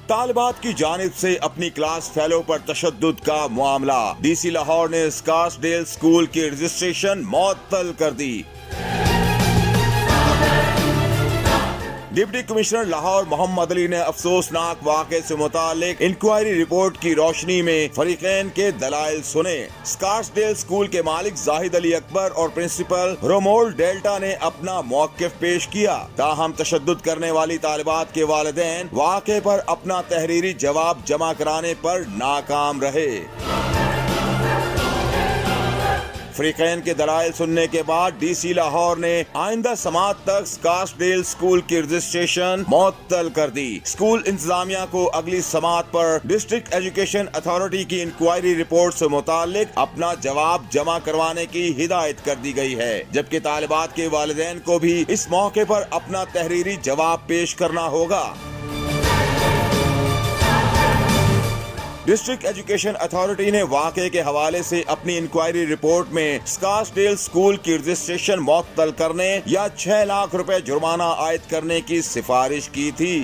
तालिबात की जानिब से अपनी क्लास फेलो पर तशद्दुद का मामला। डीसी लाहौर ने स्कार्सडेल स्कूल की रजिस्ट्रेशन मुअत्तल कर दी। डिप्टी कमिश्नर लाहौर मोहम्मद अली ने अफसोसनाक वाक़े से मुतालिक इंक्वायरी रिपोर्ट की रोशनी में फरीकैन के दलाइल सुने। स्कार्सडेल स्कूल के मालिक जाहिद अली अकबर और प्रिंसिपल रोमोल डेल्टा ने अपना मौक़िफ़ पेश किया। ताहम तशद्दुद करने वाली तालिबात के वालिदैन वाक़े पर अपना तहरीरी जवाब जमा कराने पर नाकाम रहे। फरीकैन के दलाइल सुनने के बाद डीसी लाहौर ने आइंदा समात तक स्कार्सडेल स्कूल की रजिस्ट्रेशन मुअत्तल कर दी। स्कूल इंतजामिया को अगली समात पर डिस्ट्रिक्ट एजुकेशन अथॉरिटी की इंक्वायरी रिपोर्ट से मुतालिक अपना जवाब जमा करवाने की हिदायत कर दी गई है, जबकि तालिबात के वालिदैन को भी इस मौके पर अपना तहरीरी जवाब पेश करना होगा। डिस्ट्रिक्ट एजुकेशन अथॉरिटी ने वाक़े के हवाले से अपनी इंक्वायरी रिपोर्ट में स्कार्सडेल स्कूल की रजिस्ट्रेशन मुअत्तल करने या 6 लाख रुपए जुर्माना आयद करने की सिफारिश की थी।